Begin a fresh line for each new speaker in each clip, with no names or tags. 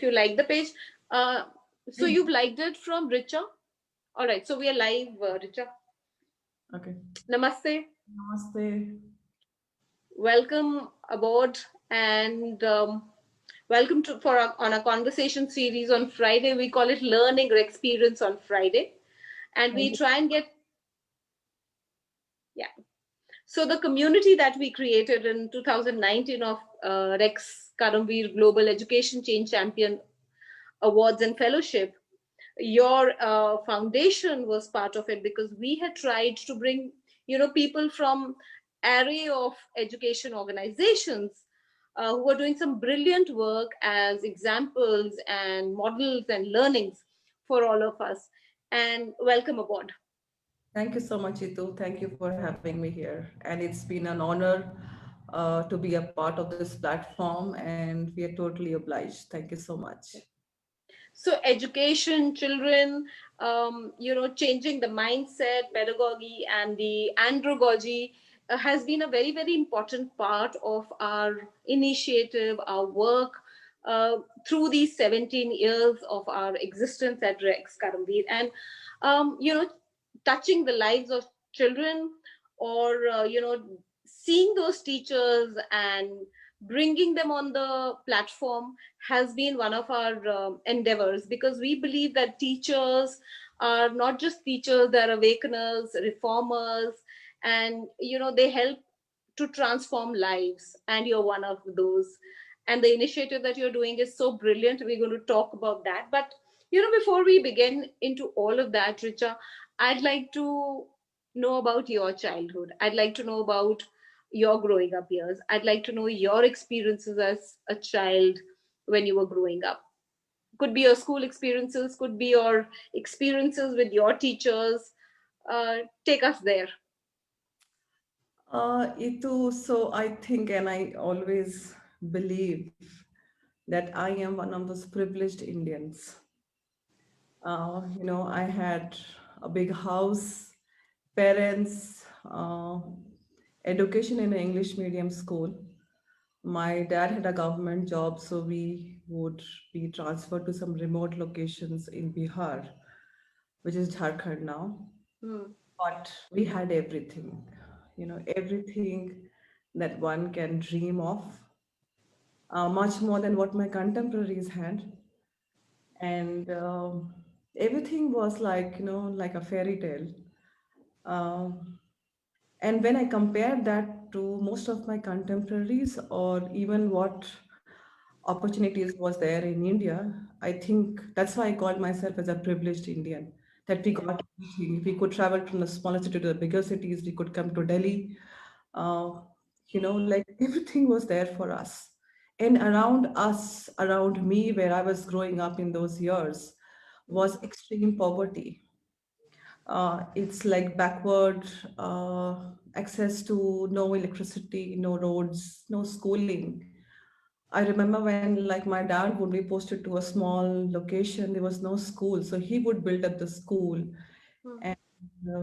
if you like the page. Uh, so
Hey.
you've liked it from Richa. All right. So we are live, Richa.
Okay.
Namaste.
Namaste.
Welcome aboard, and welcome to on a conversation series on Friday. We call it Learning or Experience on Friday, and we
Thank you.
try and get, yeah. So the community that we created in 2019 of Rex Karamveer Global Education Change Champion Awards and Fellowship, your foundation was part of it, because we had tried to bring, people from array of education organizations who were doing some brilliant work as examples and models and learnings for all of us. And welcome aboard.
Thank you so much, Itu. Thank you for having me here. And it's been an honor to be a part of this platform, and we are totally obliged. Thank you so much.
So education, children, changing the mindset, pedagogy, and the andragogy has been a very, very important part of our initiative, our work uh, through these 17 years of our existence at Rex Karamveer. And um, you know touching the lives of children, or seeing those teachers and bringing them on the platform has been one of our endeavors, because we believe that teachers are not just teachers, they're awakeners, reformers, and they help to transform lives, and you're one of those. And the initiative that you're doing is so brilliant. We're going to talk about that, but before we begin into all of that, Richa, I'd like to know about your childhood. I'd like to know about your growing up years. I'd like to know your experiences as a child when you were growing up. Could be your school experiences, could be your experiences with your teachers. Take us there.
Itu, so I think and I always believe that I am one of those privileged Indians. I had a big house, parents, education in an English medium school. My dad had a government job, so we would be transferred to some remote locations in Bihar, which is Jharkhand now.
Hmm.
But we had everything, everything that one can dream of, much more than what my contemporaries had. And everything was like, like a fairy tale. Um, and when I compare that to most of my contemporaries, or even what opportunities was there in India, I think that's why I called myself as a privileged Indian. That we
Yeah.
got everything. We could travel from the smaller city to the bigger cities. We could come to Delhi. Uh, like everything was there for us. And around us, around me, where I was growing up in those years, was extreme poverty. It's like backward access to no electricity, no roads, no schooling. I remember when like my dad would be posted to a small location, there was no school, so he would build up the school,
Hmm.
and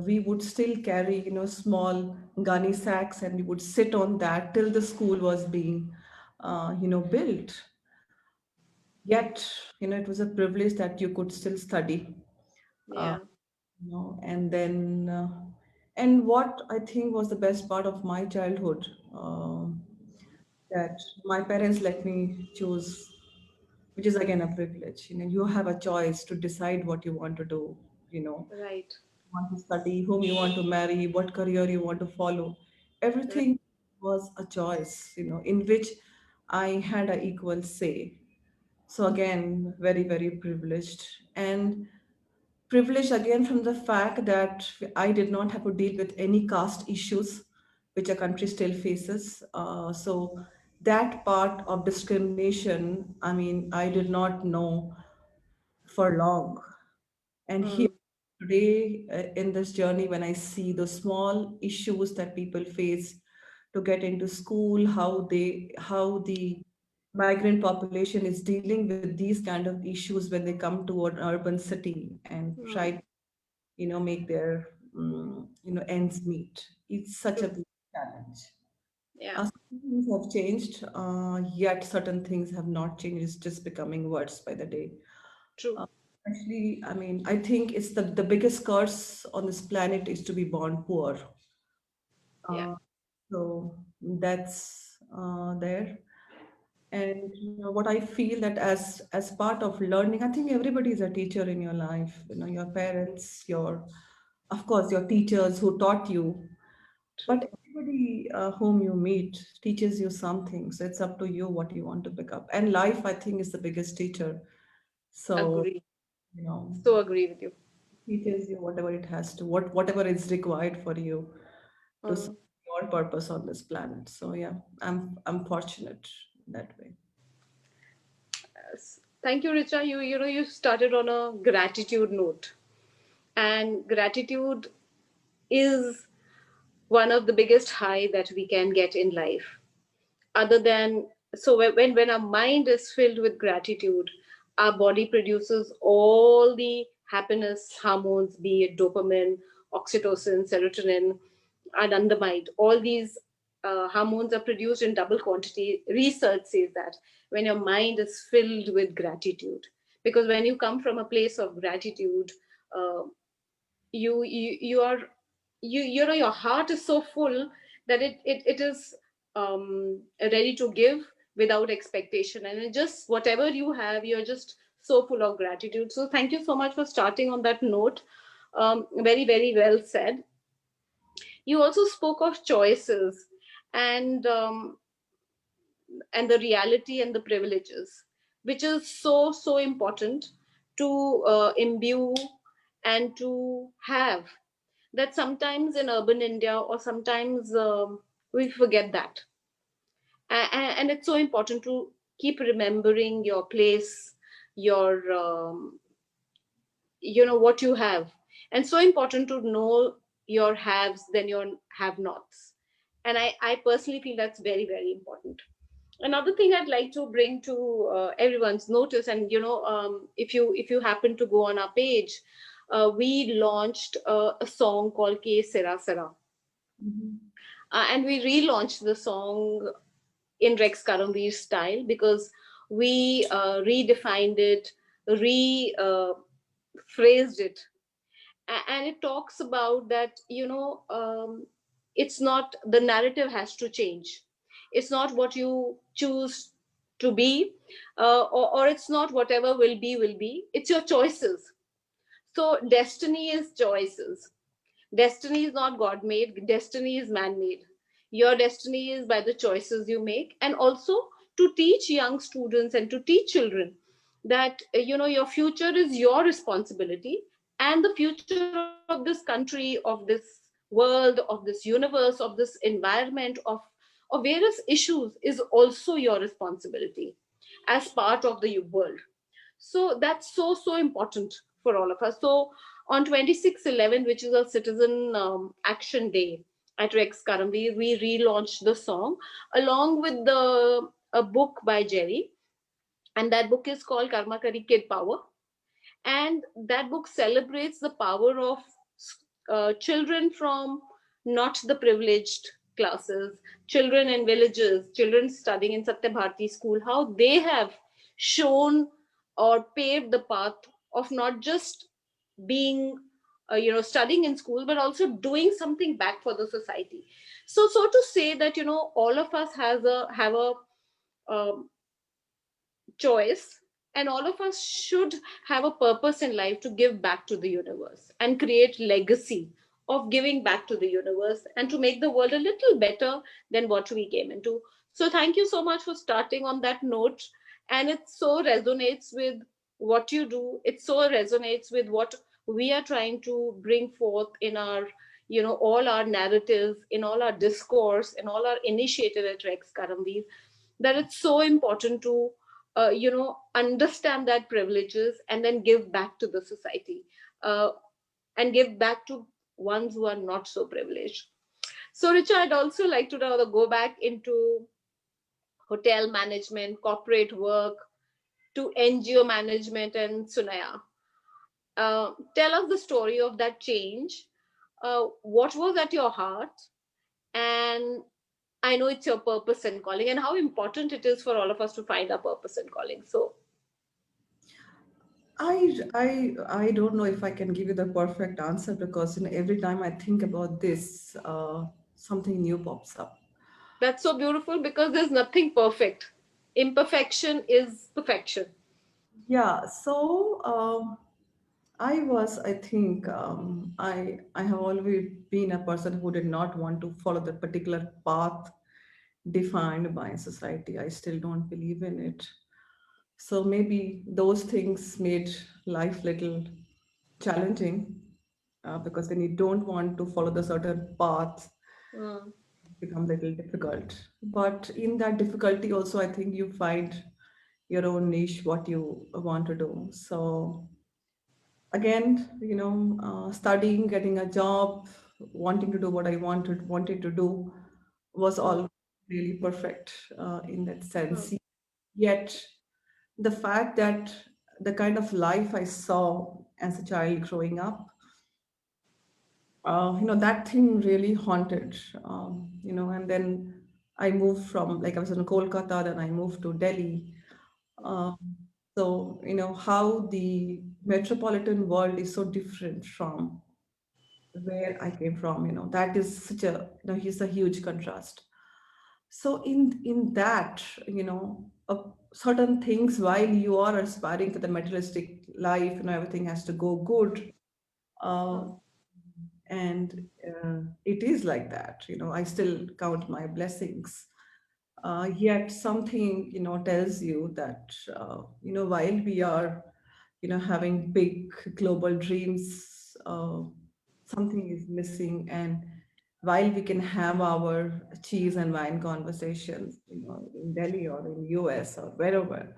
we would still carry small gunny sacks, and we would sit on that till the school was being built. Yet it was a privilege that you could still study. Uh,
Yeah.
and then and what I think was the best part of my childhood, that my parents let me choose, which is again a privilege. You have a choice to decide what you want to do.
Right.
You want to study, whom you want to marry, what career you want to follow.
Right.
Everything was a choice, in which I had an equal say. So again, very, very privileged. And privilege again from the fact that I did not have to deal with any caste issues, which a country still faces. So that part of discrimination, I mean, I did not know for long. And here
Hmm.
today, in this journey, when I see the small issues that people face to get into school, how the migrant population is dealing with these kind of issues when they come to an urban city and try
Hmm.
to make their ends meet. It's such a
True.
big challenge.
Yeah,
Some things have changed, yet certain things have not changed. It's just becoming worse by the day.
true.
Uh, Actually, I mean, I think it's the biggest curse on this planet is to be born poor.
Yeah,
Uh, so that's there. And what I feel that as part of learning, I think everybody is a teacher in your life. Your parents, of course, your teachers who taught you,
true.
but everybody whom you meet teaches you something. So it's up to you what you want to pick up. And life, I think, is the biggest teacher. So,
Agree.
you know,
So agree with you.
teaches you whatever it has to, whatever is required for you to serve
Mm.
your purpose on this planet. So yeah, I'm fortunate that way.
Yes. Thank you, Richa. You started on a gratitude note, and gratitude is one of the biggest high that we can get in life. Other than so when our mind is filled with gratitude, our body produces all the happiness hormones, be it dopamine, oxytocin, serotonin, anandamide. All these hormones are produced in double quantity. Research says that when your mind is filled with gratitude, because when you come from a place of gratitude, uh, you are your heart is so full that it is ready to give without expectation, and it just whatever you have, you're just so full of gratitude. So thank you so much for starting on that note. Very, very well said. You also spoke of choices, and and the reality and the privileges, which is so important to imbue and to have, that sometimes in urban India, or sometimes we forget that. And it's so important to keep remembering your place, your, what you have. And so important to know your haves than your have nots. And I personally feel that's very, very important. Another thing I'd like to bring to everyone's notice, and if you happen to go on our page, we launched a song called K Sera Sera.
Mhm.
And we relaunched the song in Rex Karamveer style, because we redefined it, re phrased it, and it talks about that, it's not, the narrative has to change. It's not what you choose to be, or it's not whatever will be. It's your choices. So destiny is choices. Destiny is not God made, destiny is man made. Your destiny is by the choices you make. And also to teach young students and to teach children that, your future is your responsibility, and the future of this country, of this world, of this universe, of this environment, of various issues is also your responsibility as part of the world. So that's so important for all of us. So on 26/11, which is a citizen action day at Rex Karamveer, we relaunched the song along with the a book by Jerry, and that book is called Karma Kari Kid Power. And that book celebrates the power of children from not the privileged classes, children in villages, children studying in Satya Bharati school, how they have shown or paved the path of not just being studying in school, but also doing something back for the society. So to say that, all of us has a have a um, choice, and all of us should have a purpose in life to give back to the universe and create legacy of giving back to the universe, and to make the world a little better than what we came into. So thank you so much for starting on that note. And it so resonates with what you do. It so resonates with what we are trying to bring forth in our, all our narratives, in all our discourse, in all our initiative at Rex Karamveer, that it's so important to understand that privileges and then give back to the society, uh, and give back to ones who are not so privileged. So Richa, I'd also like to now go back into hotel management, corporate work, to NGO management, and Sunaya. Tell us the story of that change. What was at your heart, and I know it's your purpose and calling, and how important it is for all of us to find our purpose and calling. So
I don't know if I can give you the perfect answer because every time I think about this, something new pops up.
that's so beautiful because there's nothing perfect. Imperfection is perfection.
Yeah, so I think, I have always been a person who did not want to follow the particular path defined by society. I still don't believe in it. So maybe those things made life little challenging, because when you don't want to follow the certain path,
Mm,
it becomes a little difficult. But in that difficulty, also, I think you find your own niche, what you want to do. So again, studying, getting a job, wanting to do what I wanted to do was
mm,
all really perfect, in that
mm,
sense. Yet the fact that the kind of life I saw as a child growing up, that thing really haunted, and then I moved from, like, I was in Kolkata, then I moved to Delhi. um, so how the metropolitan world is so different from where I came from. That is such a, is a huge contrast. So in that, certain things, while you are aspiring to the materialistic life, everything has to go good. uh,
mm,
and it is like that. I still count my blessings. Yet something tells you that, while we are having big global dreams, something is missing. And while we can have our cheese and wine conversations, in Delhi or in US or wherever,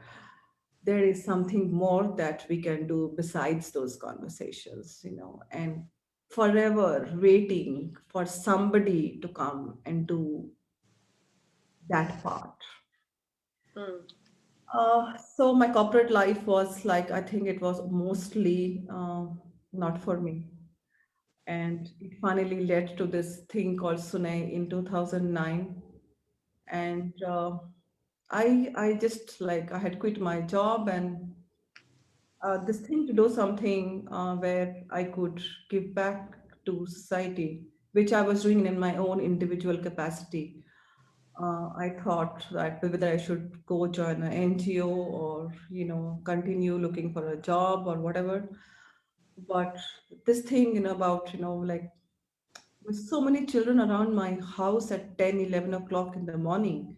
there is something more that we can do besides those conversations. And forever waiting for somebody to come and do that part.
mm,
So my corporate life was like, I think it was mostly not for me. And it finally led to this thing called Sune in 2009. And I just, like, I had quit my job, and this thing to do something where I could give back to society, which I was doing in my own individual capacity. I thought that whether I should go join an NGO or continue looking for a job or whatever. But this thing, about like, with so many children around my house at 10, 11 o'clock in the morning,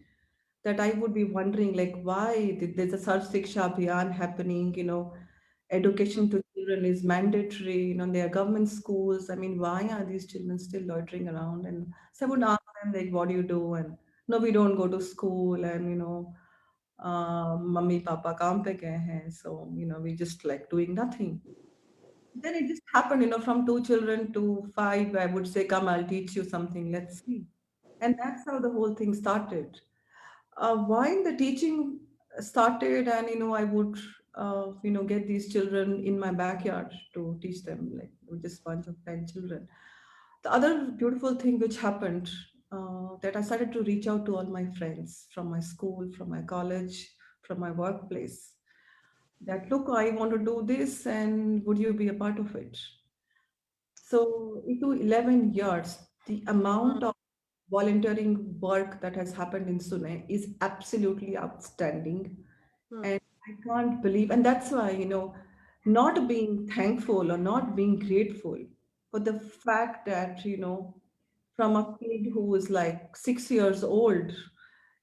that I would be wondering, like, why there's a Sarv Shiksha Abhiyan happening. Education to children is mandatory. They are government schools. I mean, why are these children still loitering around? And so I would ask them, like, what do you do? And no, we don't go to school. And mummy, papa kaam pe gaye hain. So we just like doing nothing. Then it just happened, from two children to five. I would say, come, I'll teach you something. Let's see. And that's how the whole thing started. While the teaching started, and I would get these children in my backyard to teach them, like, with this bunch of 10 children. The other beautiful thing which happened, that I started to reach out to all my friends from my school, from my college, from my workplace, that, look, I want to do this, and would you be a part of it? So into 11 years, the amount
mm,
of volunteering work that has happened in Sune is absolutely outstanding.
mm,
And I can't believe, and that's why, not being thankful or not being grateful for the fact that, from a kid who was like 6 years old,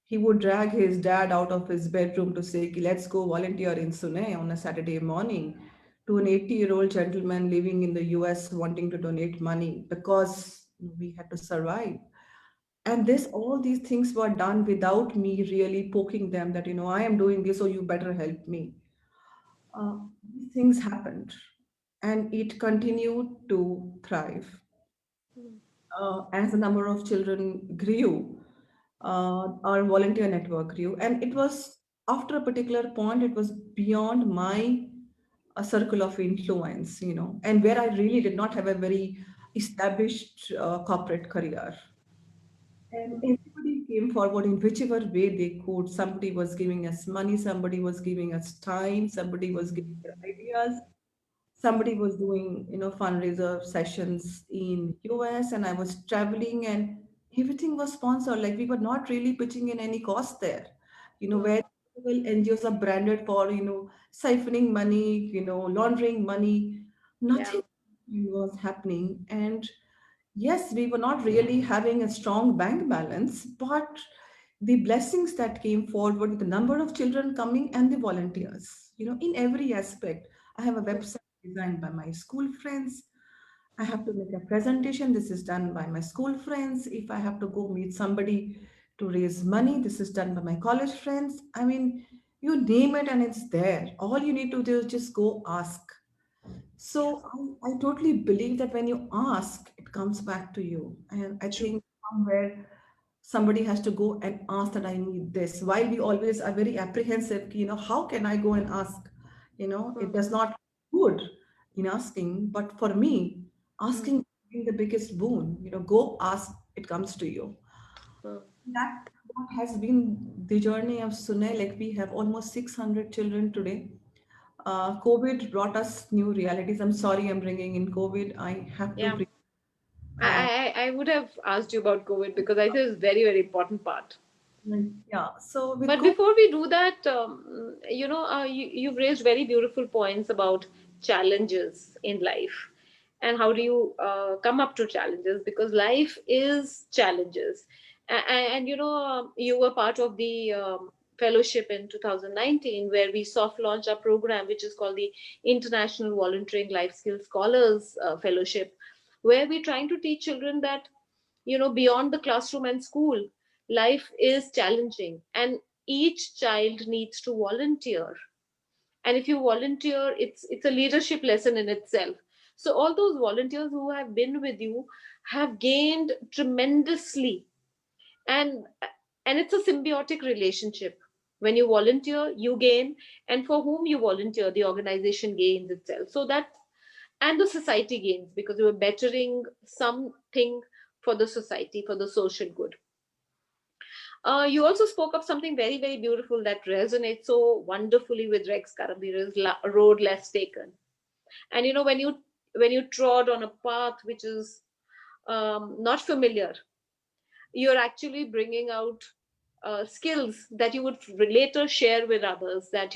he would drag his dad out of his bedroom to say, let's go volunteer in Sune on a Saturday morning, to an 80-year-old gentleman living in the US wanting to donate money because we had to survive. And all these things were done without me really poking them that, I am doing this, so you better help me. These things happened, and it continued to thrive. As the number of children grew, our volunteer network grew, and it was, after a particular point, it was beyond my circle of influence, and where I really did not have a very established corporate career. And everybody came forward in whichever way they could. Somebody was giving us money, somebody was giving us time, somebody was giving their ideas, somebody was doing, fundraiser sessions in US, and I was traveling, and everything was sponsored. Like we were not really pitching in any cost there. Where
Hmm.
NGOs are branded for, siphoning money, laundering money,
Yeah.
nothing was happening. And yes, we were not really having a strong bank balance, but the blessings that came forward, the number of children coming and the volunteers, in every aspect. I have a website designed by my school friends. I have to make a presentation. This is done by my school friends. If I have to go meet somebody to raise money, this is done by my college friends. I mean, you name it and it's there. All you need to do is just go ask.
Yeah.
So I totally believe that when you ask, it comes back to you. And I
True.
think somewhere somebody has to go and ask that I need this. While we always are very apprehensive, how can I go and ask? It
Hmm.
does not good in asking. But for me,
Hmm.
asking is the biggest boon. Go ask, it comes to you.
Hmm.
That has been the journey of Sunay. Like we have almost 600 children today. COVID brought us new realities. I'm sorry I'm bringing in COVID. I have to
Yeah.
bring.
I,
Uh,
I would have asked you about COVID because I think it's a very, very important part.
yeah. So with
But
COVID,
before we do that, you've raised very beautiful points about challenges in life and how do you come up to challenges because life is challenges. You were part of the fellowship in 2019 where we soft launched our program, which is called the International Volunteering Life Skills Scholars Fellowship, where we're trying to teach children that beyond the classroom and school life is challenging and each child needs to volunteer, and if you volunteer it's a leadership lesson in itself. So all those volunteers who have been with you have gained tremendously, and and it's a symbiotic relationship. When you volunteer you gain, and for whom you volunteer the organization gains itself, so that and the society gains because you are bettering something for the society, for the social good. You also spoke of something very, very beautiful that resonates so wonderfully with Rex Karambir's road less taken. And when you trod on a path which is not familiar, you're actually bringing out skills that you would later share with others. That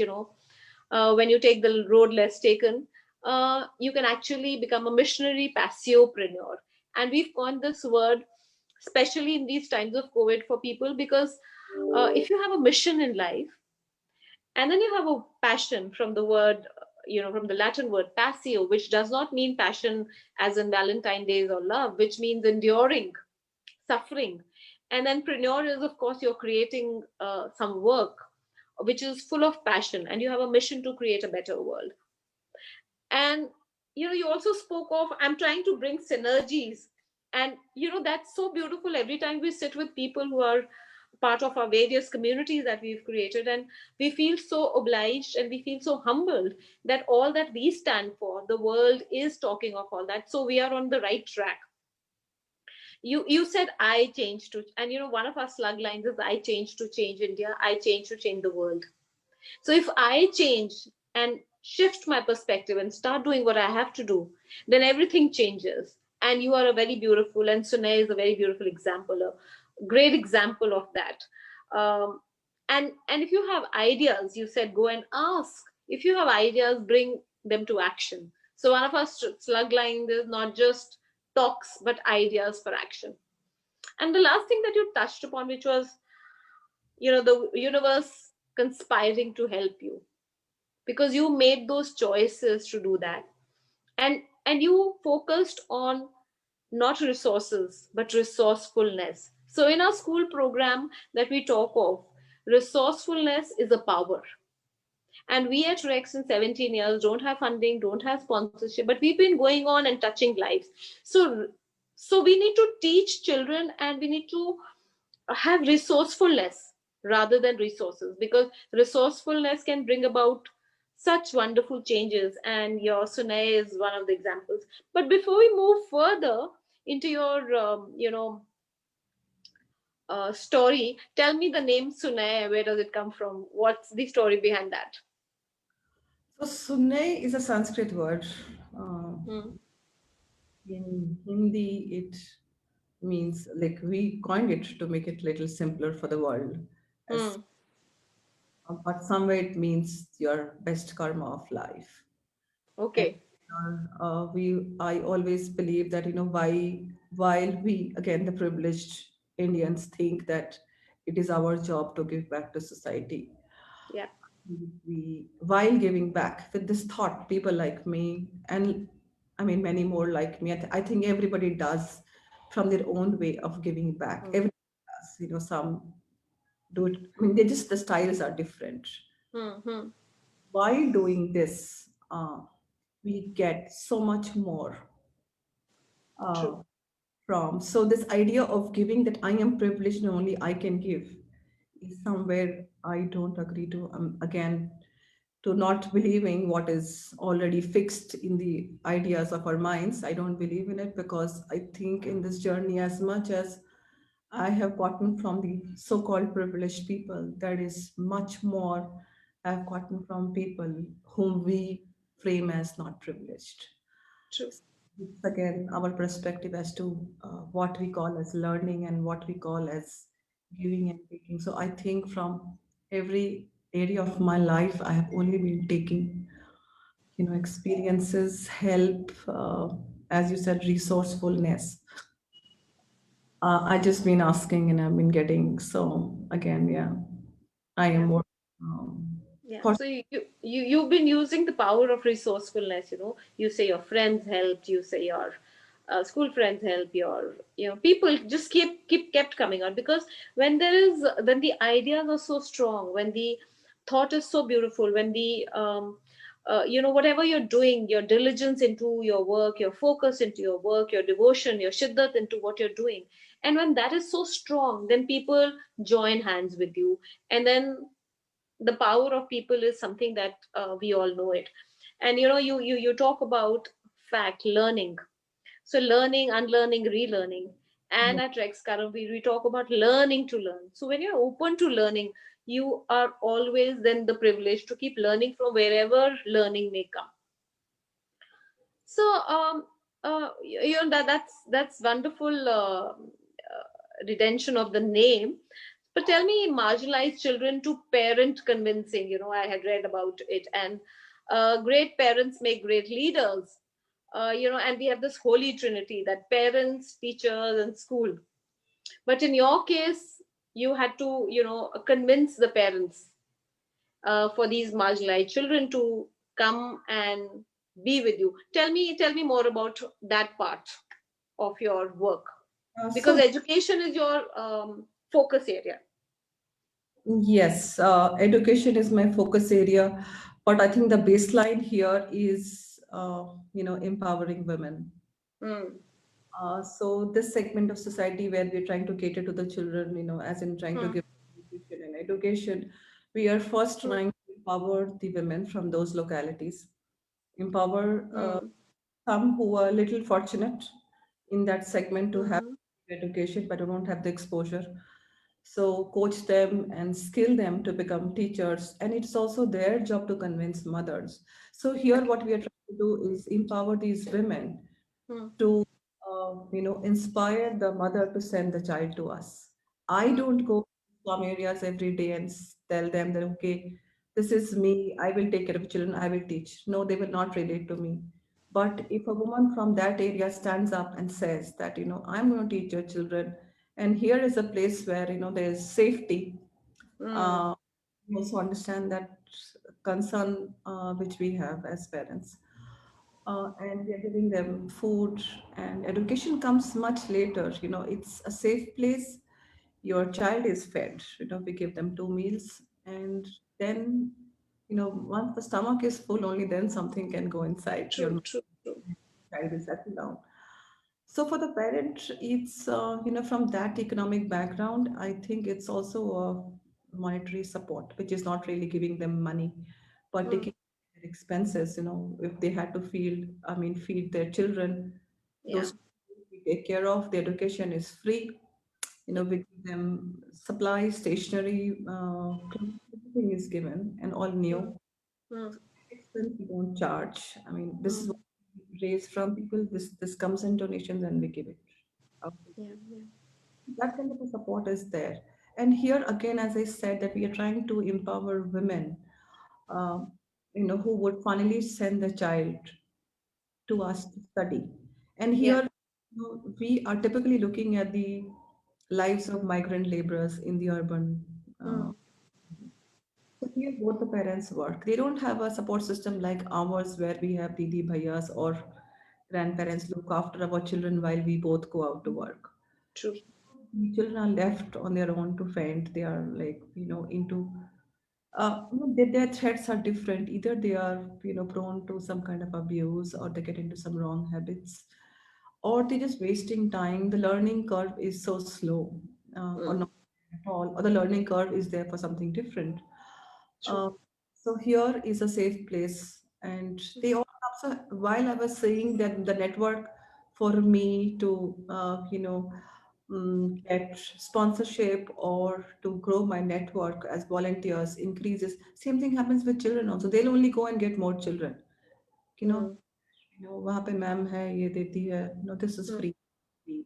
when you take the road less taken, you can actually become a missionary passiopreneur. And we've coined this word, especially in these times of COVID, for people because if you have a mission in life and then you have a passion from the word, from the Latin word passio, which does not mean passion as in Valentine days or love, which means enduring, suffering. And then preneur is, of course, you're creating some work which is full of passion and you have a mission to create a better world. And you also spoke of I'm trying to bring synergies, and that's so beautiful every time we sit with people who are part of our various communities that we've created, and we feel so obliged and we feel so humbled that all that we stand for, the world is talking of all that, so we are on the right track. You said I changed to, and one of our slug lines is I changed to change India, I changed to change the world. So if I change and shift my perspective and start doing what I have to do, then everything changes. And you are a very beautiful, and Sunay is a very beautiful example, a great example of that. Um, and if you have ideas, you said go and ask. If you have ideas, bring them to action. So one of our slug lines is not just talks, but ideas for action. And the last thing that you touched upon, which was the universe conspiring to help you because you made those choices to do that, and you focused on not resources but resourcefulness. So in our school program that we talk of, resourcefulness is a power, and we at Rex in 17 years don't have funding, don't have sponsorship, but we've been going on and touching lives. So so we need to teach children, and we need to have resourcefulness rather than resources, because resourcefulness can bring about such wonderful changes, and your Sunay is one of the examples. But before we move further into your story. Tell me the name Sunay. Where does it come from? What's the story behind that?
So Sunne is a Sanskrit word. Uh,
Hmm.
in Hindi, it means like we coined it to make it little simpler for the world. As
Hmm.
but somewhere it means your best karma of life. And
Okay.
I always believe that while we again the privileged Indians think that it is our job to give back to society,
Yeah.
we while giving back with this thought, people like me and I mean many more like me, I think everybody does from their own way of giving back.
Hmm.
Everybody does, some do it. I mean, they just the styles are different.
Hmm. Hmm.
While doing this, we get so much more
True.
uh, from. So this idea of giving that I am privileged and only I can give is somewhere I don't agree to. Again, to not believing what is already fixed in the ideas of our minds. I don't believe in it because I think in this journey, as much as I have gotten from the so called privileged people, there is much more I've gotten from people whom we frame as not privileged.
True.
It's again our perspective as to what we call as learning and what we call as giving and taking. So I think from every area of my life, I have only been taking, experiences, help, as you said, resourcefulness. I just been asking and I've been getting. So again, yeah, I am
Yeah.
more
Yeah.
for
So you've been using the power of resourcefulness. You say your friends helped. You say your school friends help. Your people just keep kept coming out, because when the ideas are so strong, when the thought is so beautiful, when the whatever you're doing, your diligence into your work, your focus into your work, your devotion, your shiddat into what you're doing, and when that is so strong, then people join hands with you, and then the power of people is something that we all know it. And you talk about fact learning. So learning, unlearning, relearning. And at Rex Current, we talk about learning to learn. So when you're open to learning, you are always then the privilege to keep learning from wherever learning may come. So that's wonderful retention of the name. But tell me, marginalized children to parent convincing. I had read about it, and great parents make great leaders. And we have this holy trinity, that parents, teachers, and school. But in your case, you had to, convince the parents for these marginalized children to come and be with you. Tell me more about that part of your work, because
so
education is your focus area.
yes, education is my focus area, but I think the baseline here is, empowering women.
Hmm.
So this segment of society where we're trying to cater to the children, as in trying to
Hmm.
give nutrition and education, we are first
True.
trying to empower the women from those localities, empower
Hmm.
some who are little fortunate in that segment to have
Hmm.
education but don't have the exposure. So coach them and skill them to become teachers, and it's also their job to convince mothers. So here,
Okay.
what we are trying to do is empower these women
Hmm.
to inspire the mother to send the child to us. I
Hmm.
don't go to some areas every day and tell them that, okay, this is me, I will take care of children, I will teach. No, they will not relate to me. But if a woman from that area stands up and says that, I'm going to teach your children, and here is a place where, there is safety,
Hmm.
uh, we also understand that concern which we have as parents, and we are giving them food, and education comes much later. It's a safe place, your child is fed, we give them 2 meals, and then once the stomach is full, only then something can go inside your
True.
mouth.
True. True.
Child is settled down. So for the parent, it's from that economic background, I think it's also a monetary support, which is not really giving them money, but
Hmm.
taking their expenses. If they had to feed their children,
Yeah.
those we take care of. The education is free, We give them supplies, stationery, clothes, everything is given and all
Mm,
new.
mm,
Expense we don't charge. I mean, this is
mm.
what we raise from people. This comes in donations and we give it out.
Yeah, yeah.
That kind of a support is there. And here again, as I said, that we are trying to empower women, um, who would finally send the child to us to study. And
Yeah.
here, we are typically looking at the lives of migrant laborers in the urban. Uh,
Mm,
so here, both the parents work. They don't have a support system like ours, where we have didi bhaiyas or grandparents look after our children while we both go out to work.
true.
The children are left on their own to fend. They are like, into their threats are different. Either they are, prone to some kind of abuse, or they get into some wrong habits, or they're just wasting time. The learning curve is so slow, or
Mm,
not at all, or the learning curve is there for something different.
true.
Uh, so here is a safe place, and they all also. While I was saying that the network for me to, get sponsorship or to grow my network as volunteers increases. Same thing happens with children also. They'll only go and get more children. You know,
Mm,
वहाँ पे ma'am है ये देती है. No, this is
mm,
free.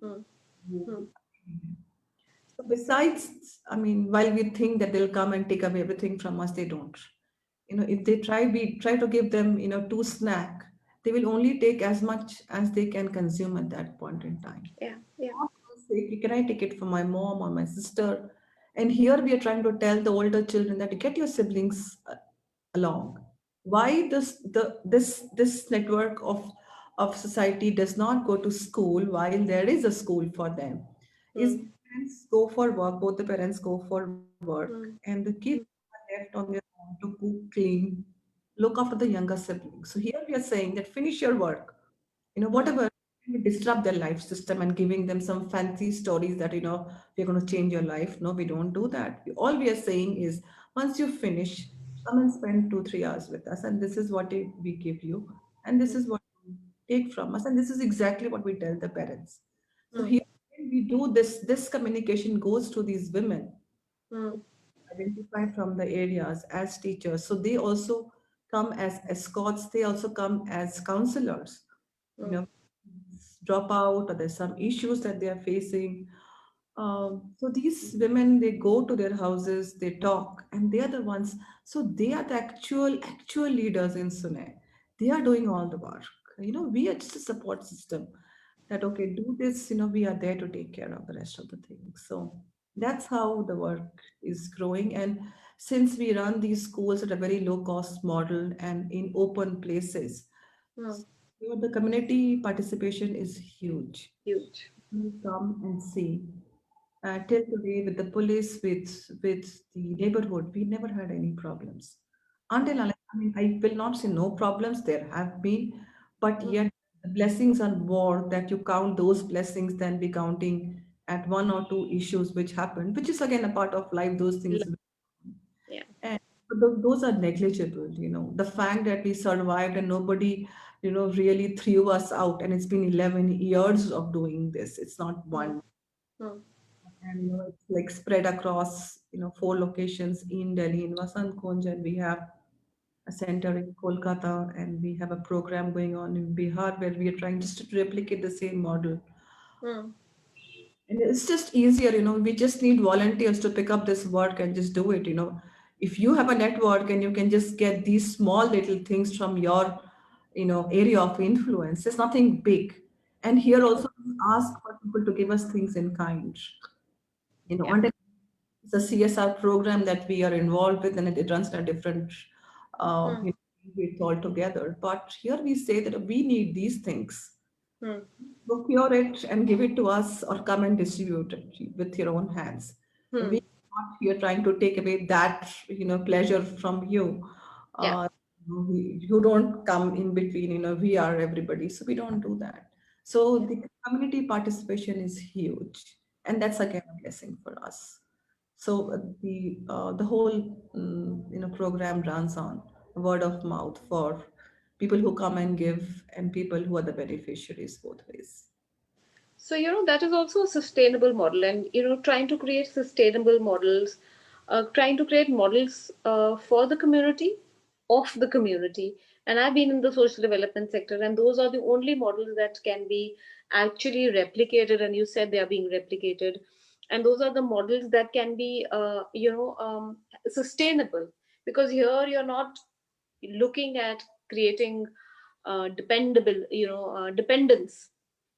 mm, mm,
So besides, I mean, while we think that they'll come and take away everything from us, they don't. If they try, we try to give them, two snack, they will only take as much as they can consume at that point in time.
yeah, yeah.
Not to say, can I take it for my mom or my sister? And here we are trying to tell the older children that get your siblings along. Why this network of society does not go to school while there is a school for them? Is
Mm,
parents go for work, both the parents go for work,
mm,
and the kids
mm,
are left on their own to cook, clean, look after the younger siblings. So here we are saying that finish your work,
mm,
whatever, you disrupt their life system and giving them some fancy stories that, we're going to change your life. No, we don't do that. All we are saying is, once you finish, come and spend 2 3 hours with us, and this is what we give you, and this
mm,
is what you take from us, and this is exactly what we tell the parents. So
mm,
here, when we do this communication goes to these women
mm,
identified from the areas as teachers. So they also come as escorts, they also come as counselors. You
mm,
know, drop out or there's some issues that they are facing. So these women, they go to their houses, they talk, and they are the ones. So they are the actual leaders in Sune. They are doing all the work. We are just a support system. That okay, do this. We are there to take care of the rest of the things. So that's how the work is growing. And since we run these schools at a very low cost model and in open places,
mm.
the community participation is huge.
Huge.
People come and see. Till today, with the police, with the neighborhood, we never had any problems. Until I mean, I will not say no problems. There have been, but
Mm,
yet the blessings are more that you count those blessings than be counting at one or two issues which happened, which is again a part of life. Those
lo-
things,
yeah,
and but those are negligible. The fact that we survived and nobody, really threw us out, and it's been 11 years of doing this. It's not
mm,
one,
mm,
and it's like spread across 4 locations in Delhi, in Vasant Kunj, and we have a center in Kolkata, and we have a program going on in Bihar where we are trying just to replicate the same model.
mm,
And it's just easier, we just need volunteers to pick up this work and just do it. If you have a network and you can just get these small little things from your, area of influence, it's nothing big. And here
true.
also we ask for people to give us things in kind.
Yeah,
And it's a CSR program that we are involved with, and it runs in a different,
mm,
it's all together. But here we say that we need these things.
mm,
Procure it and give it to us, or come and distribute it with your own hands. We
mm,
are not here trying to take away that, pleasure from you.
yeah,
You don't come in between, we are everybody. So we don't do that. So
yeah.
the community participation is huge. And that's again a blessing for us. So the whole program runs on word of mouth for people who come and give, and people who are the beneficiaries both ways.
So, that is also a sustainable model, and, trying to create sustainable models, trying to create models for the community, of the community. And I've been in the social development sector, and those are the only models that can be actually replicated. And you said they are being replicated. And those are the models that can be, sustainable. Because here you're not looking at creating dependence,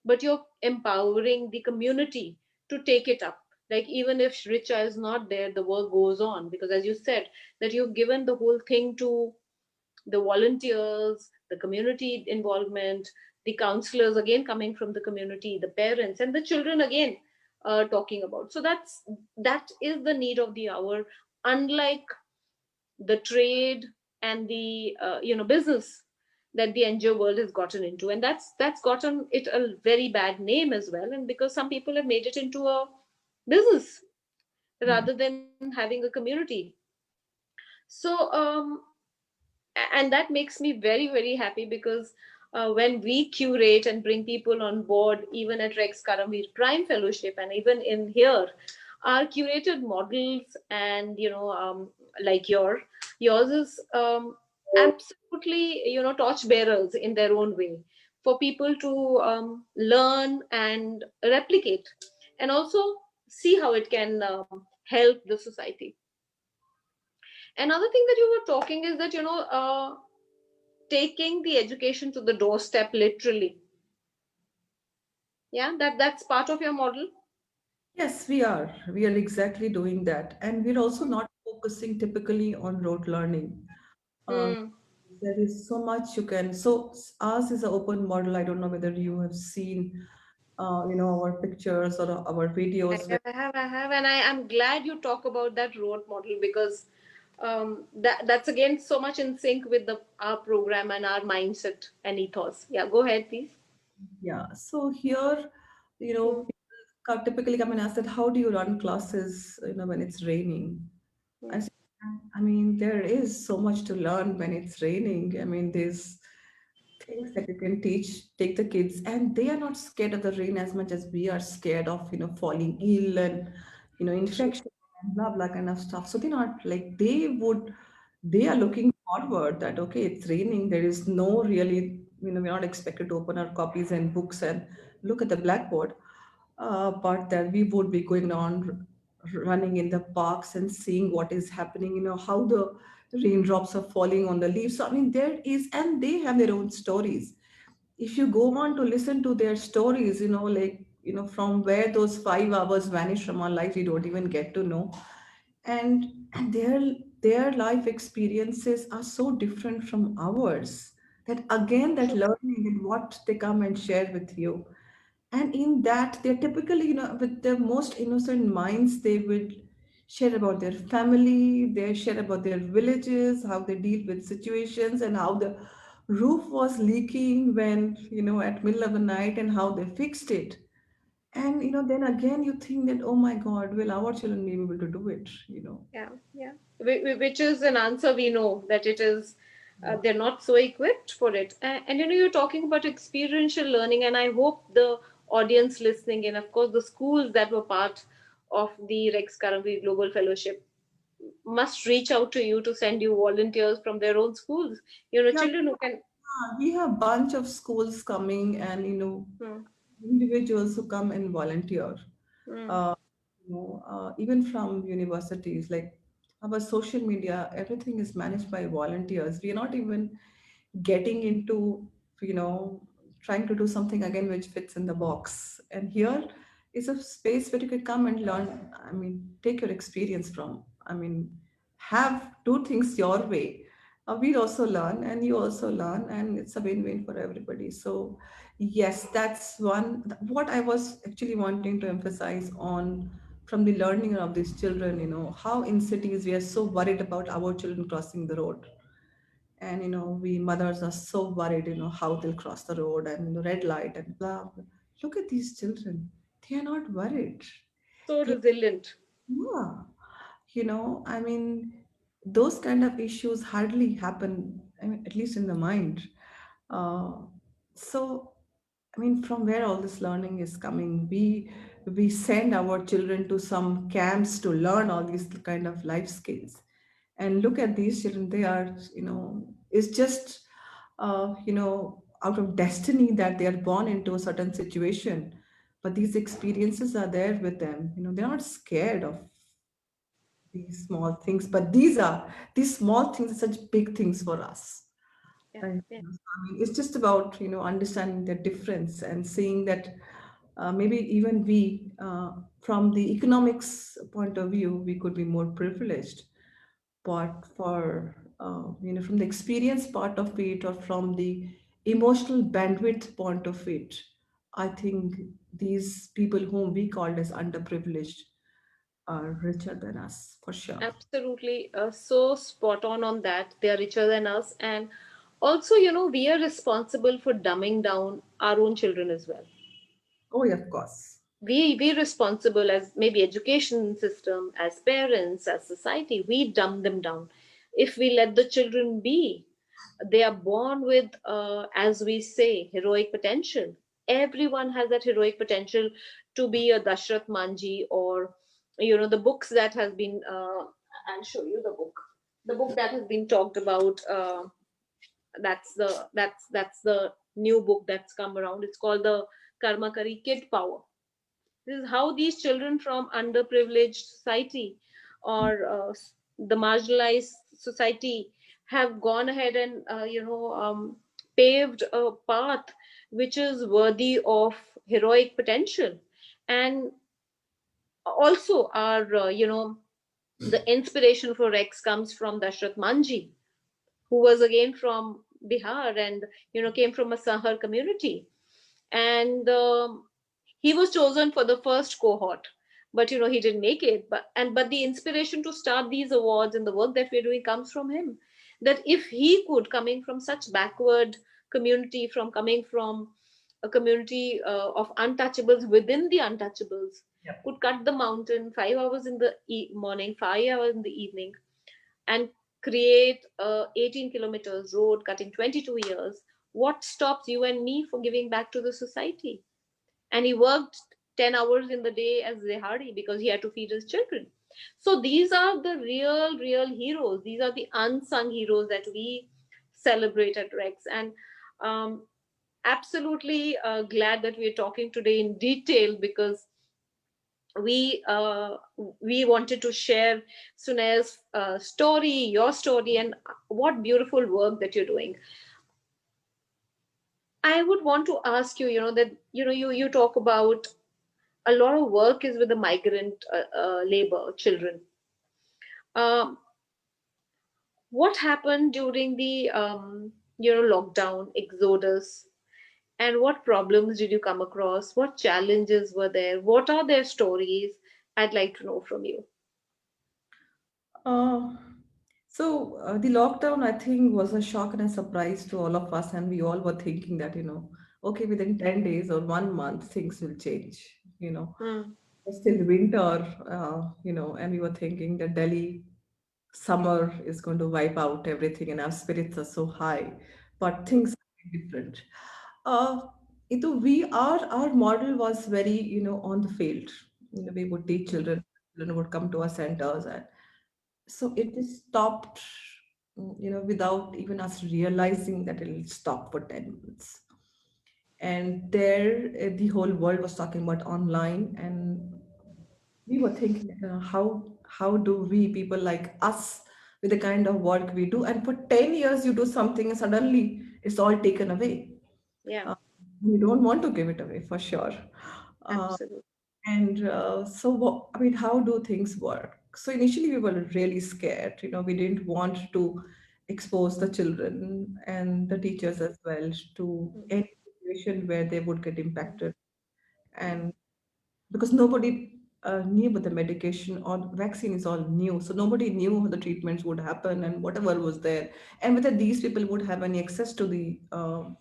but you're empowering the community to take it up. Like, even if Richa is not there, the work goes on, because as you said, that you've given the whole thing to the volunteers, the community involvement, the counselors again coming from the community, the parents, and the children again talking about. So that is the need of the hour. Unlike the trade and the business that the NGO world has gotten into, and that's gotten it a very bad name as well. And because some people have made it into a business
Yeah.
rather than having a community. So and that makes me very, very happy, because when we curate and bring people on board, even at Rex Karamveer Prime Fellowship, and even in here, our curated models, and like yours is absolutely, torch bearers in their own way, for people to learn and replicate, and also see how it can help the society. Another thing that you were talking is that, taking the education to the doorstep, literally. Yeah, that's part of your model.
Yes, we are. We are exactly doing that. And we're also not focusing typically on rote learning. Um,
Hmm.
there is so much you can. So ours is an open model. I don't know whether you have seen, our pictures or our
I
videos.
have, I have, I have, and I am glad you talk about that road model, because that's again so much in sync with the our program and our mindset and ethos. Yeah, go ahead, please.
Yeah. So here,
Hmm.
people typically come and ask that how do you run classes, when it's raining? I
Hmm.
said, I mean, there is so much to learn when it's raining. I mean, there's things that you can take the kids, and they are not scared of the rain as much as we are scared of, falling ill and, infection and blah, blah kind of stuff. So they're not like, they are looking forward that, okay, it's raining. There is no really, we're not expected to open our copies and books and look at the blackboard, but that we would be going on running in the parks and seeing what is happening, how the raindrops are falling on the leaves. So, I mean, there is, and they have their own stories. If you go on to listen to their stories, like, from where those 5 hours vanish from our life, we don't even get to know. And their life experiences are so different from ours that again that
True.
learning and what they come and share with you, and in that they're typically, with the most innocent minds, they would share about their family, they share about their villages, how they deal with situations, and how the roof was leaking when, at middle of the night, and how they fixed it. And then again you think that, oh my god, will our children be able to do it?
Yeah, yeah. Which is an answer we know that it is. They're not so equipped for it. And you're talking about experiential learning, and I hope the audience listening, and of course the schools that were part of the Rex Karamveer Global Fellowship, must reach out to you to send you volunteers from their own schools.
Yeah,
Children who can.
we have bunch of schools coming, and
Hmm,
individuals who come and volunteer.
hmm.
uh, Even from universities, like our social media, everything is managed by volunteers. We are not even getting into, you know, trying to do something again which fits in the box. And here is a space where you could come and learn. I mean, take your experience from. I mean, have do things your way. We also learn, and you also learn, and it's a win-win for everybody. So, yes, that's one. What I was actually wanting to emphasize on from the learning of these children, how in cities we are so worried about our children crossing the road, and we mothers are so worried, how they'll cross the road, and red light and blah, blah. Look at these children, they are not worried.
So
They,
resilient.
yeah, I mean, those kind of issues hardly happen, I mean, at least in the mind. uh, so I mean, from where all this learning is coming? We send our children to some camps to learn all these kind of life skills, and look at these children. They are, it's just, out of destiny that they are born into a certain situation. But these experiences are there with them. They're not scared of these small things, but these small things are such big things for us.
Yeah,
And
yeah.
so, I mean, it's just about understanding the difference and seeing that maybe even we, from the economics point of view, we could be more privileged. But for from the experience part of it, or from the emotional bandwidth point of it, I think these people whom we called as underprivileged are richer than us for sure.
Absolutely, so spot on that. They are richer than us, and also, we are responsible for dumbing down our own children as well.
Oh, yeah, of course.
We responsible as maybe education system, as parents, as society. We dumb them down. If we let the children be, they are born with, as we say, heroic potential. Everyone has that heroic potential to be a Dashrath Manji, or the books that has been, I'll show you the book that has been talked about. That's the new book that's come around. It's called the Karma Kari Kid Power. This is how these children from underprivileged society, or the marginalized society, have gone ahead and paved a path which is worthy of heroic potential. And also, our the inspiration for Rex comes from Dashrath Manji, who was again from Bihar, and came from a Sahar community. And he was chosen for the first cohort, but he didn't make it. But the inspiration to start these awards and the work that we're doing comes from him. That if he could, coming from such backward community, from coming from a community of untouchables within the untouchables, could cut the mountain 5 hours in the morning, 5 hours in the evening, and create a 18 kilometers road cutting 22 years, what stops you and me for giving back to the society? And he worked 10 hours in the day as Zehari because he had to feed his children. So these are the real heroes. These are the unsung heroes that we celebrate at Rex. And um, absolutely glad that we're talking today in detail, because we wanted to share Sunel's story, your story, and what beautiful work that you're doing. I would want to ask you, that you talk about a lot of work is with the migrant labor children. Um, what happened during the lockdown exodus, and what problems did you come across? What challenges were there? What are their stories? I'd like to know from you.
Uh, the lockdown, I think, was a shock and a surprise to all of us, and we all were thinking that, okay, within 10 days or 1 month, things will change.
Hmm.
It's still winter, and we were thinking that Delhi summer is going to wipe out everything, and our spirits are so high, but things are different. Uh, our model was very, on the field. We would teach children, children would come to our centers, and so it just stopped, without even us realizing that it'll stop for 10 months. And there, the whole world was talking about online, and we were thinking, how do we, people like us, with the kind of work we do, and for 10 years you do something and suddenly it's all taken away.
Yeah,
Uh, we don't want to give it away for sure. Uh,
absolutely.
I mean, how do things work? So initially we were really scared. We didn't want to expose the children and the teachers as well to
Hmm.
any situation where they would get impacted. And because nobody knew about the medication or vaccine is all new, so nobody knew how the treatments would happen and whatever was there, and whether these people would have any access to the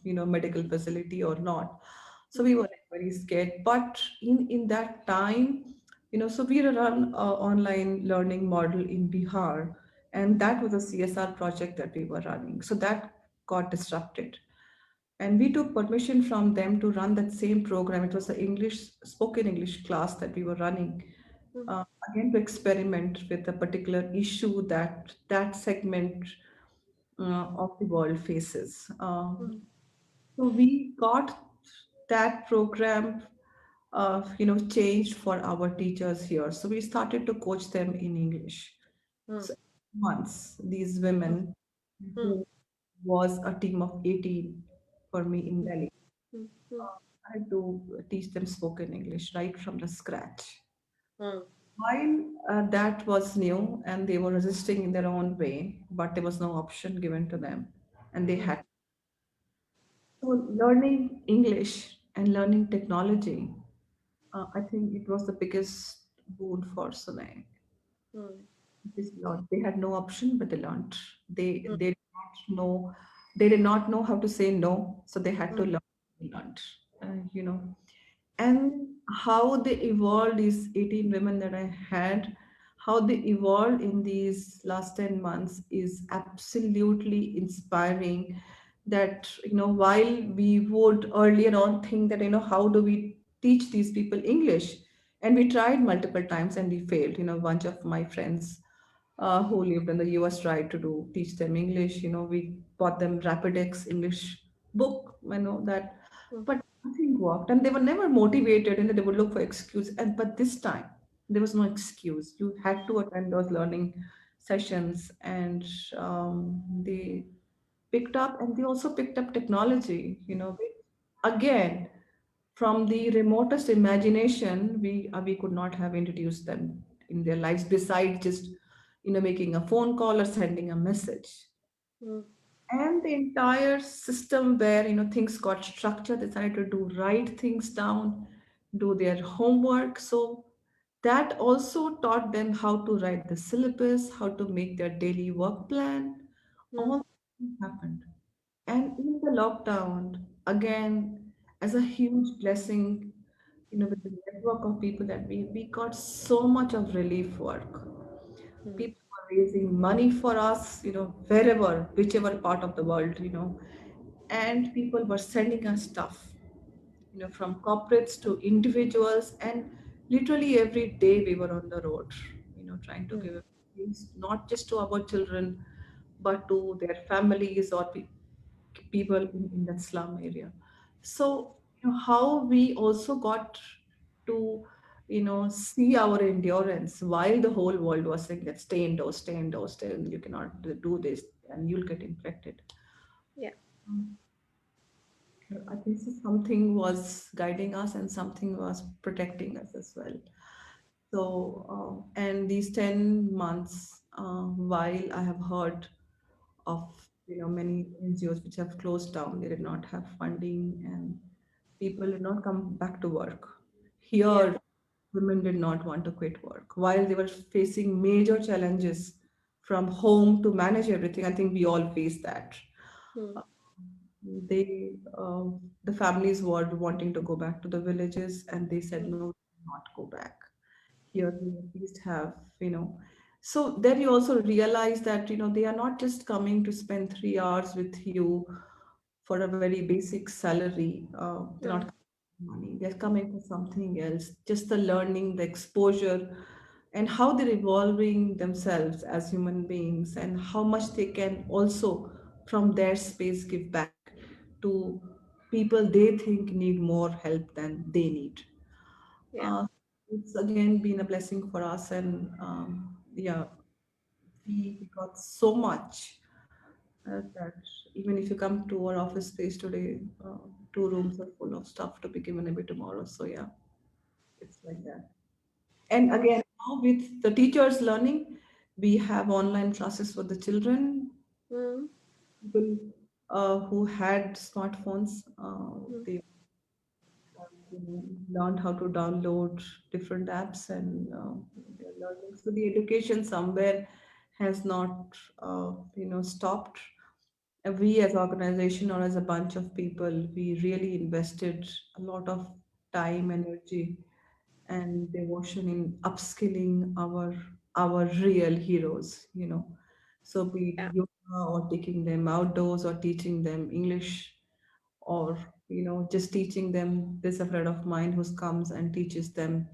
medical facility or not. So we were like very scared, but in that time, so we run a online learning model in Bihar, and that was a CSR project that we were running, so that got disrupted. And we took permission from them to run that same program. It was the English spoken English class that we were running,
mm,
again to experiment with a particular issue that that segment of the world faces.
mm,
So we got that program, changed for our teachers here. So we started to coach them in English.
mm,
So once these
mm,
women,
mm,
who was a team of 18 for me in Delhi,
mm, mm,
I had to teach them spoken English right from the scratch.
mm,
While that was new and they were resisting in their own way, but there was no option given to them, and they
mm,
had. So learning English and learning technology, I think it was the biggest boon for Sunay.
mm,
This learned. They had no option, but they learned. They
mm,
they did not know they did not know how to say no, so they had to
mm,
learn. They learned, and how they evolved, these 18 women that I had, how they evolved in these last 10 months is absolutely inspiring. That, while we would earlier on think that, how do we teach these people English? And we tried multiple times and we failed. A bunch of my friends who lived in the US tried to teach them English. We bought them Rapidex English book, that,
mm,
but nothing worked, and they were never motivated, and they would look for excuse. And but this time, there was no excuse. You had to attend those learning sessions, and they picked up, and they also picked up technology. Again, from the remotest imagination, we could not have introduced them in their lives, besides just making a phone call or sending a message.
mm,
And the entire system where things got structured, they decided to do, write things down, do their homework. So that also taught them how to write the syllabus, how to make their daily work plan.
mm,
All things happened. And in the lockdown, again, as a huge blessing, with the network of people that we got so much of relief work.
mm,
People were raising money for us, wherever, whichever part of the world, and people were sending us stuff, from corporates to individuals, and literally every day we were on the road, trying to
mm.
give things not just to our children, but to their families or people in that slum area. So, how we also got to, see our endurance while the whole world was saying that stay indoors, stay indoors, stay, you cannot do this and you'll get infected.
Yeah,
I think so something was guiding us and something was protecting us as well. So, and these 10 months, while I have heard of many NGOs which have closed down. They did not have funding, and people did not come back to work.
yeah,
Here, women did not want to quit work while they were facing major challenges from home to manage everything. I think we all face that.
mm,
Uh, the families were wanting to go back to the villages, and they said
mm,
no, not go back. Here we at least have, so then you also realize that they are not just coming to spend 3 hours with you for a very basic salary. They're not
mm,
coming for money, they're coming for something else, just the learning, the exposure, and how they're evolving themselves as human beings, and how much they can also from their space give back to people they think need more help than they need.
yeah,
uh, it's again been a blessing for us, and yeah, we got so much that even if you come to our office space today, 2 rooms are full of stuff to be given away tomorrow. So yeah, it's like that. And again, now with the teachers learning, we have online classes for the children.
mm,
People who had smartphones,
mm,
they learned how to download different apps, and they're learning. So the education somewhere has not, stopped. We as organization or as a bunch of people, we really invested a lot of time, energy, and devotion in upskilling our real heroes. So be
yeah,
it yoga or taking them outdoors or teaching them English or just teaching them. There's a friend of mine who comes and teaches them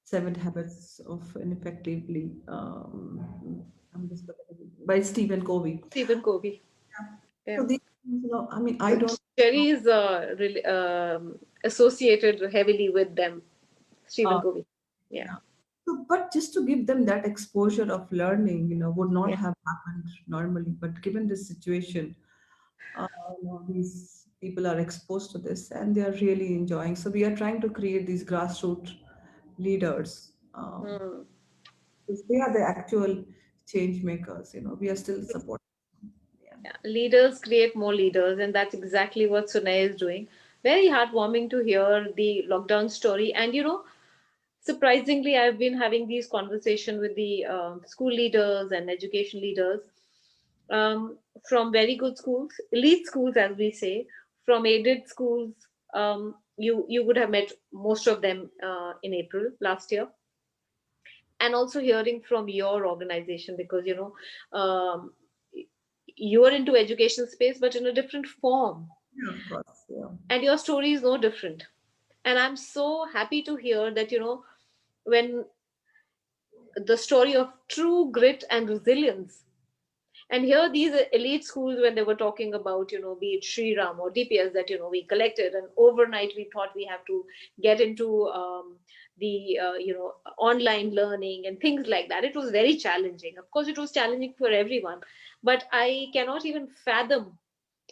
Seven Habits of an Effectively, I'm just by Stephen Covey.
Stephen Covey.
Yeah.
Yeah.
So these things, I mean, I don't
Cherry is really, associated heavily with them. Stephen
uh,
Covey. Yeah.
yeah. So, but just to give them that exposure of learning, would not
Yeah.
have happened normally. But given this situation, these people are exposed to this and they are really enjoying. So we are trying to create these grassroots leaders.
Hmm.
Because they are the actual change makers. We are still supporting. Yeah.
Yeah. Leaders create more leaders, and that's exactly what Sunay is doing. Very heartwarming to hear the lockdown story. And surprisingly, I've been having these conversations with the school leaders and education leaders from very good schools, elite schools, as we say, from aided schools. You would have met most of them in April last year, and also hearing from your organization, because you are into education space, but in a different form,
Yeah, of course. Yeah.
and your story is no different. And I'm so happy to hear that when the story of true grit and resilience. And here, these elite schools, when they were talking about, be it Sri Ram or DPS, that, we collected, and overnight we thought we have to get into the, online learning and things like that. It was very challenging. Of course, it was challenging for everyone, but I cannot even fathom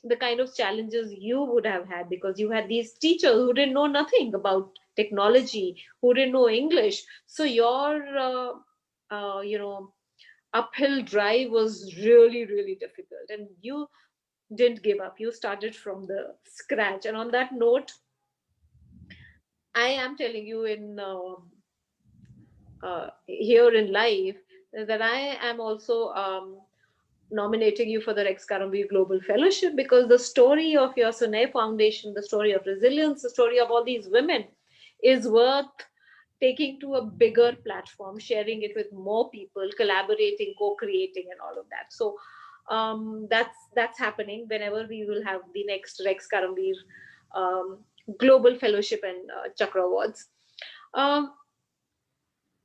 the kind of challenges you would have had, because you had these teachers who didn't know nothing about technology, who didn't know English. So your, uphill drive was really, really difficult, and you didn't give up. You started from the scratch. And on that note, I am telling you in here in live that I am also nominating you for the Rex Karamveer Global Fellowship, because the story of your Sunay Foundation, the story of resilience, the story of all these women is worth taking to a bigger platform, sharing it with more people, collaborating, co-creating, and all of that. So that's happening whenever we will have the next Rex Karamveer um, Global Fellowship and Chakra Awards. Um,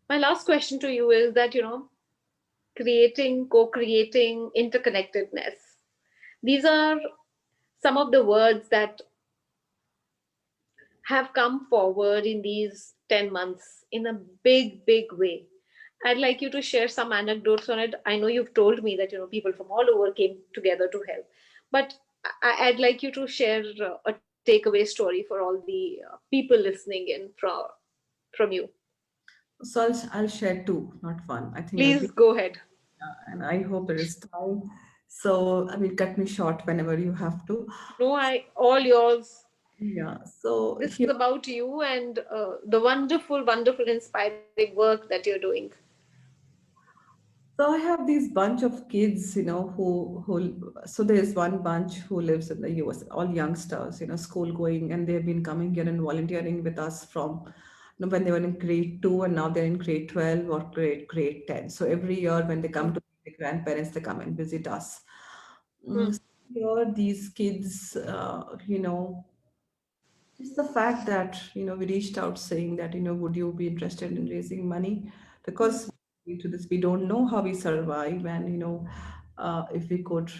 my last question to you is that, creating, co-creating, interconnectedness. These are some of the words that have come forward in these 10 months in a big, big way. I'd like you to share some anecdotes on it. I know you've told me that, people from all over came together to help, but I'd like you to share a takeaway story for all the people listening in from you.
So I'll share two, not one. I think I'll
Please
be,
go ahead.
and I hope there is time. So I will cut me short whenever you have to.
No, all yours.
Yeah. So
This is
here.
about you and the wonderful, wonderful, inspiring work that you're doing.
So I have these bunch of kids, who so there's one bunch who lives in the US, all youngsters, school going, and they've been coming here and volunteering with us from when they were in grade 2, and now they're in grade 12 or grade 10. So every year when they come
Mm,
to the grandparents, they come and visit us.
mm,
So here these kids, just the fact that we reached out saying that would you be interested in raising money,
mm,
because to this we don't know how we survive, and if we could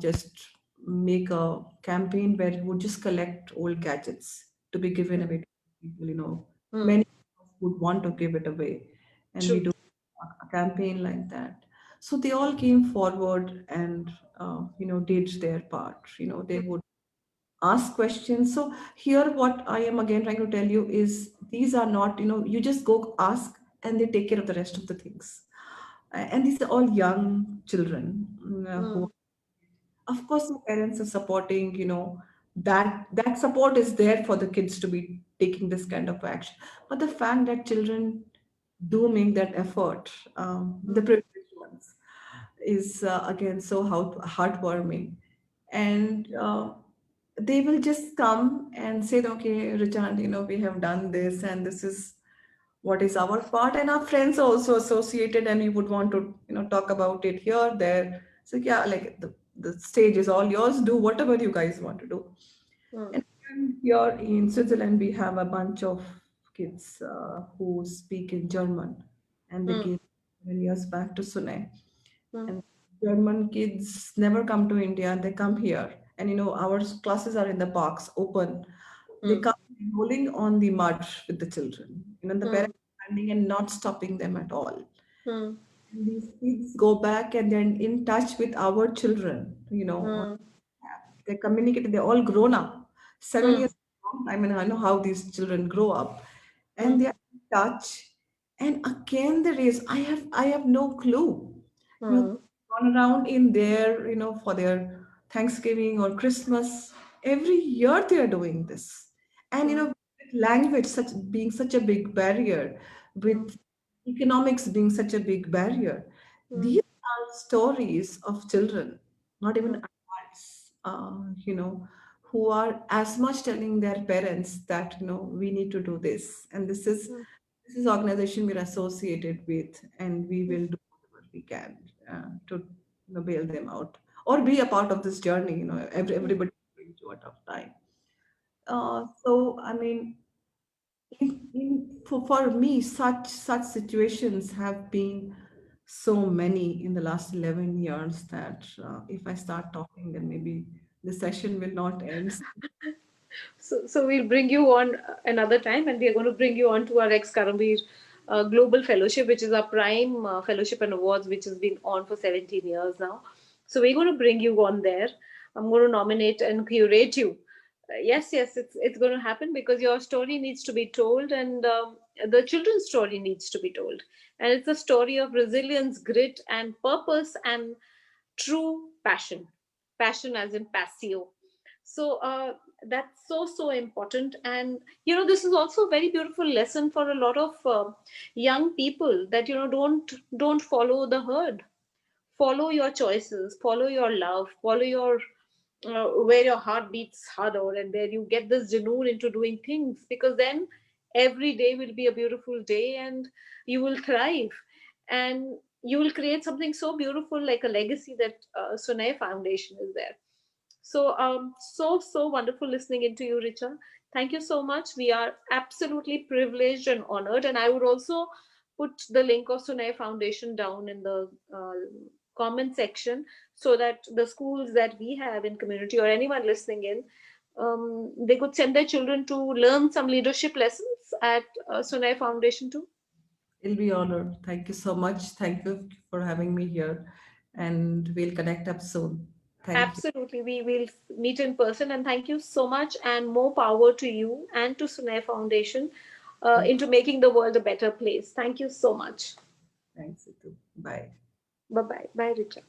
just make a campaign where we would just collect old gadgets to be given away to people,
mm.
many of us would want to give it away, and we
True.
do a campaign like that. So they all came forward and did their part. They would ask questions. So here what I am again trying to tell you is these are not, you just go ask and they take care of the rest of the things. And these are all young children who,
Mm,
of course, the parents are supporting, that support is there for the kids to be taking this kind of action. But the fact that children do make that effort, the
mm,
privileged ones, is again so heartwarming. And they will just come and say, okay, Richard, we have done this and this is what is our part. And our friends are also associated and we would want to, talk about it here, there. So yeah, like the stage is all yours. Do whatever you guys want to do.
mm,
And here in Switzerland, we have a bunch of kids who speak in German, and they
mm,
came 7 years back to Sune.
mm,
And German kids never come to India, and they come here. And our classes are in the parks, open. They
mm,
come rolling on the mud with the children. The
mm,
parents standing and not stopping them at all.
mm,
And these kids go back and they're in touch with our children, on
mm,
app. They communicate, they're all grown up. 7 years,
mm,
I mean, I know how these children grow up. And
mm,
they're in touch. And again, I have no clue.
mm,
Gone around in there, for their Thanksgiving or Christmas. Every year they are doing this. And
mm,
with language such a big barrier,
mm,
with economics being such a big barrier.
mm,
These are stories of children, not even
mm,
adults, who are as much telling their parents that we need to do this, and this is organization we're associated with, and we will do whatever we can to bail them out or be a part of this journey.
mm.
Everybody is going through a tough time. So I mean, for me, such situations have been so many in the last 11 years that if I start talking, then maybe the session will not end.
So we'll bring you on another time, and we are going to bring you on to our ex Karambir Global Fellowship, which is our prime fellowship and awards, which has been on for 17 years now. So we're going to bring you on there. I'm going to nominate and curate you. Yes, it's going to happen because your story needs to be told, and the children's story needs to be told. And it's a story of resilience, grit, and purpose, and true passion. Passion as in passio. So that's so important. And this is also a very beautiful lesson for a lot of young people, that don't follow the herd. Follow your choices, follow your love, follow your where your heart beats harder, and where you get this genoon into doing things, because then every day will be a beautiful day, and you will thrive, and you will create something so beautiful, like a legacy, that Sunay Foundation is there. So so wonderful listening into you, Richa. Thank you so much. We are absolutely privileged and honored, and I would also put the link of Sunay Foundation down in the comment section, so that the schools that we have in community, or anyone listening in, they could send their children to learn some leadership lessons at Sunay Foundation too.
It'll be honored. Thank you so much. Thank you for having me here, and we'll connect up soon. Thank you.
Absolutely. We will meet in person. And thank you so much. And more power to you and to Sunay Foundation into making the world a better place. Thank you so much.
Thanks, Situ. Bye.
Bye bye. Bye, Richa.